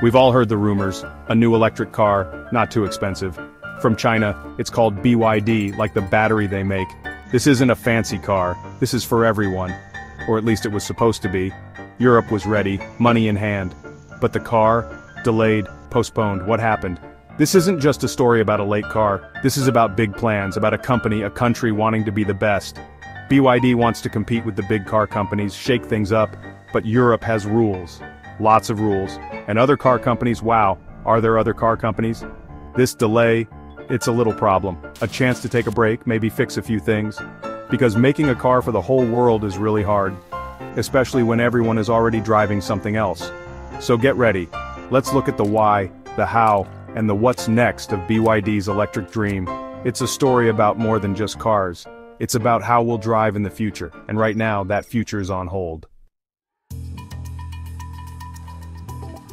We've all heard the rumors, a new electric car, not too expensive. From China, it's called BYD, like the battery they make. This isn't a fancy car, this is for everyone. Or at least it was supposed to be. Europe was ready, money in hand. But the car? Delayed, postponed, what happened? This isn't just a story about a late car, this is about big plans, about a company, a country wanting to be the best. BYD wants to compete with the big car companies, shake things up, but Europe has rules. Lots of rules. And other car companies, wow, are there other car companies? This delay, it's a little problem. A chance to take a break, maybe fix a few things. Because making a car for the whole world is really hard. Especially when everyone is already driving something else. So get ready. Let's look at the why, the how, and the what's next of BYD's electric dream. It's a story about more than just cars. It's about how we'll drive in the future, and right now that future is on hold.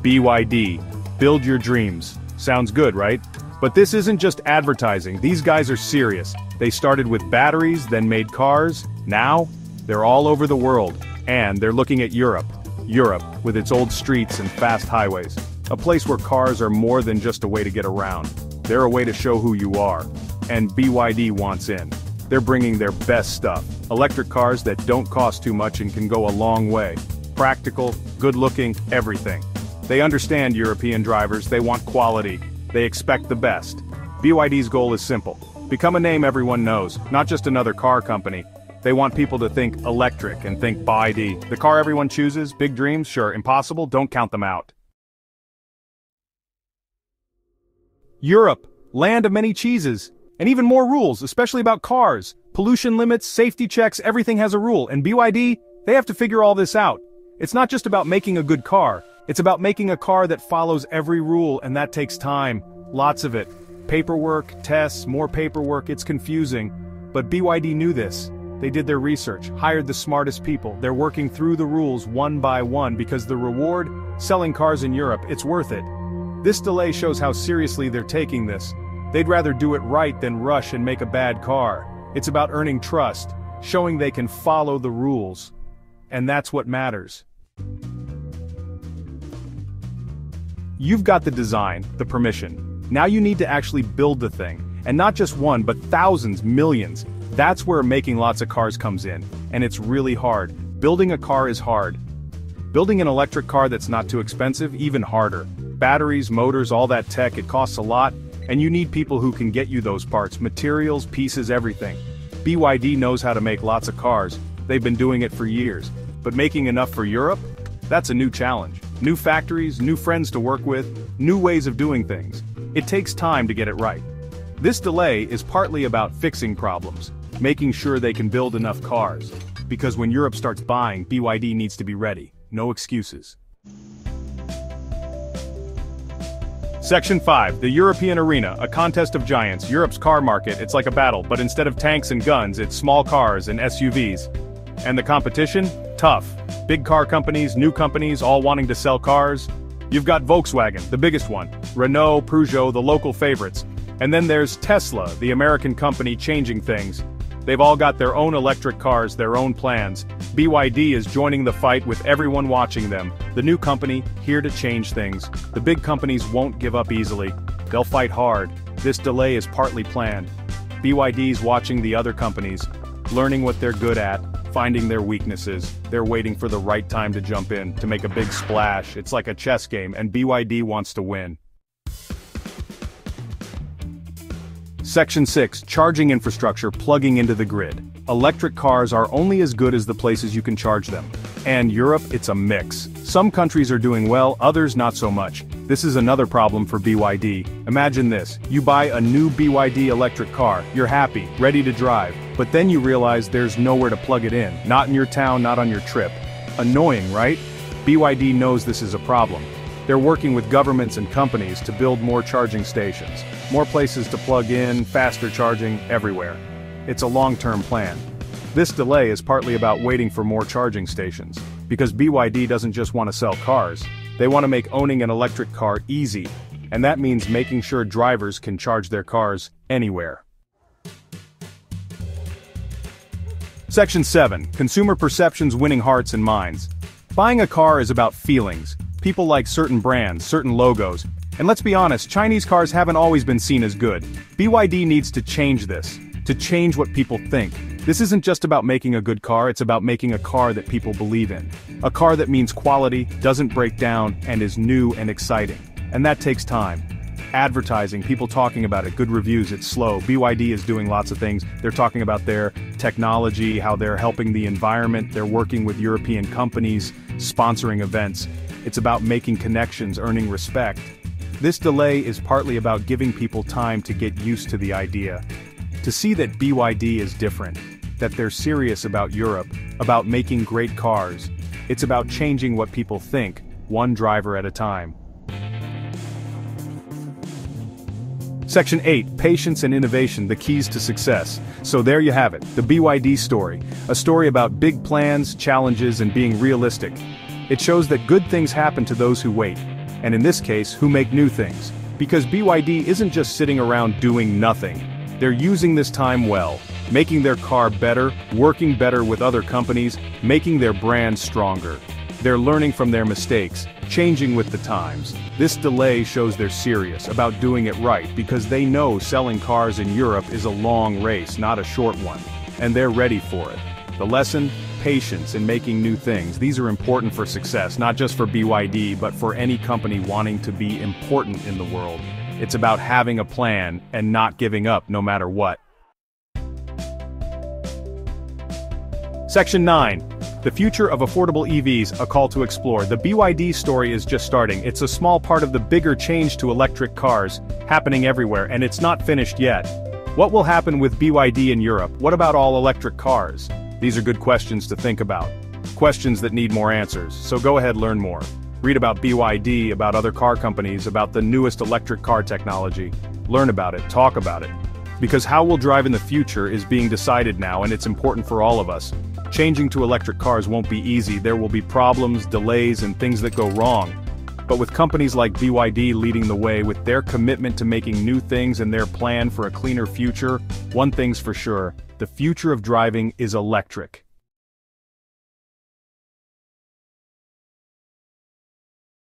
BYD, build your dreams. Sounds good, right? But this isn't just advertising, these guys are serious. They started with batteries, then made cars, now, they're all over the world. And they're looking at Europe. Europe, with its old streets and fast highways. A place where cars are more than just a way to get around. They're a way to show who you are. And BYD wants in. They're bringing their best stuff. Electric cars that don't cost too much and can go a long way. Practical, good-looking, everything. They understand European drivers, they want quality. They expect the best. BYD's goal is simple. Become a name everyone knows, not just another car company. They want people to think electric and think BYD. The car everyone chooses, big dreams, sure, impossible, don't count them out. Europe, land of many cheeses. And even more rules, especially about cars. Pollution limits, safety checks, everything has a rule. And BYD, they have to figure all this out. It's not just about making a good car. It's about making a car that follows every rule, and that takes time. Lots of it. Paperwork, tests, more paperwork, it's confusing. But BYD knew this. They did their research, hired the smartest people. They're working through the rules one by one because the reward, selling cars in Europe, it's worth it. This delay shows how seriously they're taking this. They'd rather do it right than rush and make a bad car. It's about earning trust, showing they can follow the rules. And that's what matters. You've got the design, the permission. Now you need to actually build the thing. And not just one, but thousands, millions. That's where making lots of cars comes in. And it's really hard. Building a car is hard. Building an electric car that's not too expensive, even harder. Batteries, motors, all that tech, it costs a lot. And you need people who can get you those parts, materials, pieces, everything. BYD knows how to make lots of cars. They've been doing it for years. But making enough for Europe? That's a new challenge. New factories, new friends to work with, new ways of doing things. It takes time to get it right. This delay is partly about fixing problems, making sure they can build enough cars. Because when Europe starts buying, BYD needs to be ready. No excuses. Section 5, the European Arena, a contest of giants. Europe's car market, it's like a battle, but instead of tanks and guns, it's small cars and SUVs. And the competition? Tough. Big car companies, new companies, all wanting to sell cars. You've got Volkswagen, the biggest one, Renault, Peugeot, the local favorites. And then there's Tesla, the American company changing things. They've all got their own electric cars, their own plans. BYD is joining the fight with everyone watching them. The new company, here to change things. The big companies won't give up easily. They'll fight hard. This delay is partly planned. BYD's watching the other companies, learning what they're good at, finding their weaknesses. They're waiting for the right time to jump in, to make a big splash. It's like a chess game, and BYD wants to win. Section 6, charging infrastructure plugging into the grid. Electric cars are only as good as the places you can charge them. And Europe, it's a mix. Some countries are doing well, others not so much. This is another problem for BYD. Imagine this, you buy a new BYD electric car, you're happy, ready to drive, but then you realize there's nowhere to plug it in, not in your town, not on your trip. Annoying, right? BYD knows this is a problem. They're working with governments and companies to build more charging stations. More places to plug in, faster charging, everywhere. It's a long-term plan. This delay is partly about waiting for more charging stations. Because BYD doesn't just want to sell cars. They want to make owning an electric car easy. And that means making sure drivers can charge their cars anywhere. Section 7, consumer perceptions winning hearts and minds. Buying a car is about feelings. People like certain brands, certain logos. And let's be honest, Chinese cars haven't always been seen as good. BYD needs to change this, to change what people think. This isn't just about making a good car, it's about making a car that people believe in. A car that means quality, doesn't break down, and is new and exciting. And that takes time. Advertising, people talking about it, good reviews, it's slow. BYD is doing lots of things. They're talking about their technology, how they're helping the environment, they're working with European companies, sponsoring events. It's about making connections, earning respect. This delay is partly about giving people time to get used to the idea. To see that BYD is different, that they're serious about Europe, about making great cars. It's about changing what people think, one driver at a time. Section 8, Patience and Innovation, the keys to success. So there you have it, the BYD story. A story about big plans, challenges, and being realistic. It shows that good things happen to those who wait. And in this case, who make new things. Because BYD isn't just sitting around doing nothing. They're using this time well, making their car better, working better with other companies, making their brand stronger. They're learning from their mistakes, changing with the times. This delay shows they're serious about doing it right because they know selling cars in Europe is a long race, not a short one. And they're ready for it. The lesson? Patience in making new things. These are important for success, not just for BYD, but for any company wanting to be important in the world. It's about having a plan and not giving up no matter what. Section 9. The future of affordable EVs, a call to explore. The BYD story is just starting. It's a small part of the bigger change to electric cars, happening everywhere, and it's not finished yet. What will happen with BYD in Europe? What about all electric cars? These are good questions to think about. Questions that need more answers, so go ahead, learn more. Read about BYD, about other car companies, about the newest electric car technology. Learn about it, talk about it. Because how we'll drive in the future is being decided now, and it's important for all of us. Changing to electric cars won't be easy. There will be problems, delays, and things that go wrong. But with companies like BYD leading the way with their commitment to making new things and their plan for a cleaner future, one thing's for sure, the future of driving is electric.